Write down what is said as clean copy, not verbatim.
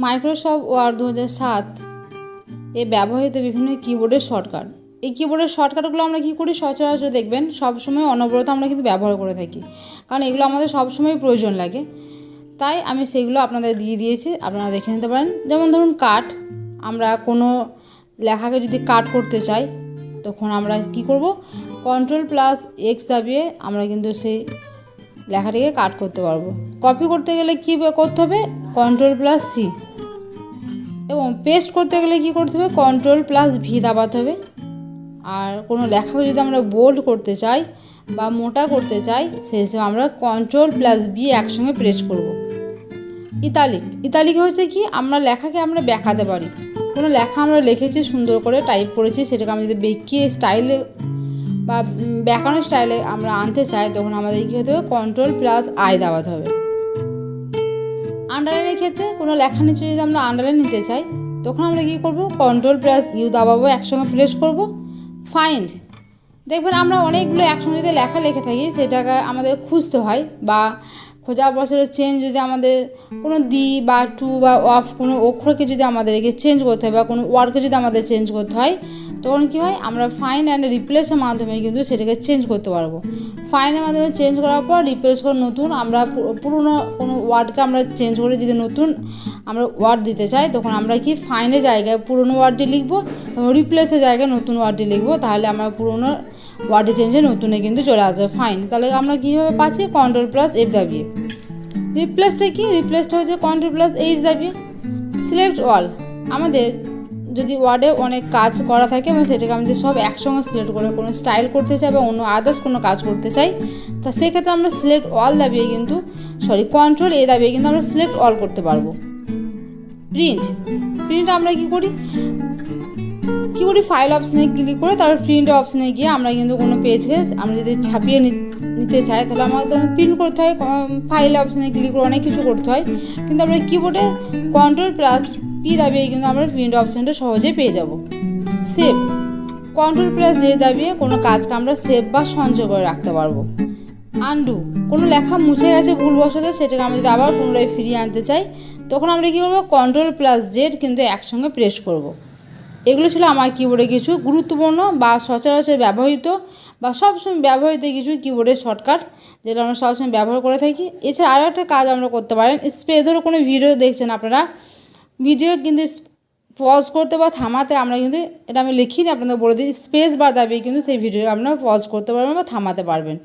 Microsoft word 2007 এ ব্যবহৃত বিভিন্ন কিবোর্ডের শর্টকাট। এই কিবোর্ডের শর্টকাটগুলো আমরা কী করি, সচরাচর দেখবেন সবসময় অনবরত আমরা কিন্তু ব্যবহার করে থাকি, কারণ এগুলো আমাদের সবসময় প্রয়োজন লাগে। তাই আমি সেগুলো আপনাদের দিয়ে দিয়েছি, আপনারা দেখে নিতে পারেন। যেমন ধরুন কাট, আমরা কোনো লেখাকে যদি কাট করতে চাই তখন আমরা কি করব, Ctrl+X দাবিয়ে আমরা কিন্তু সেই লেখাটিকে কাট করতে পারবো। কপি করতে গেলে কী করতে হবে, Ctrl+C, এবং পেস্ট করতে গেলে কি করতে হবে, Ctrl+V দাবাতে হবে। আর কোনো লেখাকে যদি আমরা বোল্ড করতে চাই বা মোটা করতে চাই সেই হিসেবে আমরা Ctrl+B একসঙ্গে প্রেস করব। ইতালিক হচ্ছে কি, আমরা লেখাকে আমরা বেঁকাতে পারি। কোনো লেখা আমরা লিখেছি, সুন্দর করে টাইপ করেছি, সেটাকে আমরা যদি বেঁকিয়ে স্টাইলে বা বেঁকানো স্টাইলে আমরা আনতে চাই তখন আমাদের কী হতে হবে, Ctrl+I দাবাতে হবে। আন্ডারলাইনের ক্ষেত্রে কোনো লেখার নিচে যদি আমরা আন্ডারলাইন নিতে চাই তখন আমরা কী করব, Ctrl+U দাবাবো, একসঙ্গে প্রেস করব। ফাইন্ড, দেখবেন আমরা অনেকগুলো একসঙ্গে যদি লেখা লিখে থাকি সেটাকে আমাদের খুঁজতে হয়, বা খোঁজার পর সেটা চেঞ্জ যদি আমাদের কোনো দি বা টু বা অফ কোনো অক্ষরকে যদি আমাদেরকে চেঞ্জ করতে হয় বা কোনো ওয়ার্ডকে যদি আমাদের চেঞ্জ করতে হয় তখন কী হয়, আমরা ফাইন্ড অ্যান্ড রিপ্লেসের মাধ্যমে কিন্তু সেটাকে চেঞ্জ করতে পারবো। ফাইন্ডের মাধ্যমে চেঞ্জ করার পর রিপ্লেস করে নতুন আমরা পুরনো কোনো ওয়ার্ডকে আমরা চেঞ্জ করে যদি নতুন আমরা ওয়ার্ড দিতে চাই তখন আমরা কি ফাইন্ডের জায়গায় পুরনো ওয়ার্ডটি লিখবো এবং রিপ্লেসের জায়গায় নতুন ওয়ার্ডটি লিখবো, তাহলে আমরা পুরনো ওয়ার্ডটি চেঞ্জে নতুনে কিন্তু চলে আসবে ফাইন। তাহলে আমরা কীভাবে পাচ্ছি, Ctrl+F দাবিয়ে। রিপ্লেসটা কি, রিপ্লেসটা হচ্ছে Ctrl+H দাবিয়ে। সিলেক্ট অল, আমাদের যদি ওয়ার্ডে অনেক কাজ করা থাকে এবং সেটাকে আমাদের সব একসঙ্গে সিলেক্ট করে কোনো স্টাইল করতে চাই বা অন্য আদার্স কোনো কাজ করতে চাই, তা সেক্ষেত্রে আমরা সিলেক্ট অল দাবিয়ে কিন্তু Ctrl+A দাবিয়ে কিন্তু আমরা সিলেক্ট অল করতে পারবো। প্রিন্ট আমরা কী করি, ফাইল অপশানে ক্লিক করে তারপর প্রিন্ট অপশানে গিয়ে আমরা কিন্তু কোনো পেজকে আমরা যদি ছাপিয়ে নিতে চাই তাহলে আমাদের প্রিন্ট করতে হয়, ফাইল অপশানে ক্লিক করে অনেক কিছু করতে হয়, কিন্তু আমরা কিবোর্ডে Ctrl+P দাবিয়ে কিন্তু আমরা প্রিন্ট অপশানটা সহজেই পেয়ে যাব। সেভ, Ctrl+J দাবিয়ে কোনো কাজকে আমরা সেভ বা সঞ্চয় করে রাখতে পারবো। আনডু, কোনো লেখা মুছে গেছে ভুলবশত, সেটাকে আমরা যদি আবার পুনরায় ফিরিয়ে আনতে চাই তখন আমরা কী করবো, Ctrl+Z কিন্তু একসঙ্গে প্রেস করব। এগুলো ছিল আমার কিবোর্ডে কিছু গুরুত্বপূর্ণ বা সচরাচর ব্যবহৃত বা সবসময় ব্যবহৃত কিছু কিবোর্ডের শর্টকাট যেটা আমরা সবসময় ব্যবহার করে থাকি। এছাড়া আরও একটা কাজ আমরা করতে পারেন, স্পেস ধরো কোনো ভিডিও দেখছেন আপনারা, ভিডিও কিন্তু পজ করতে বা থামাতে আমরা কিন্তু, এটা আমি লিখিনি আপনাদের বলে দিই, স্পেস বার দাবিয়ে কিন্তু সেই ভিডিও আপনারা পজ করতে পারবেন বা থামাতে পারবেন।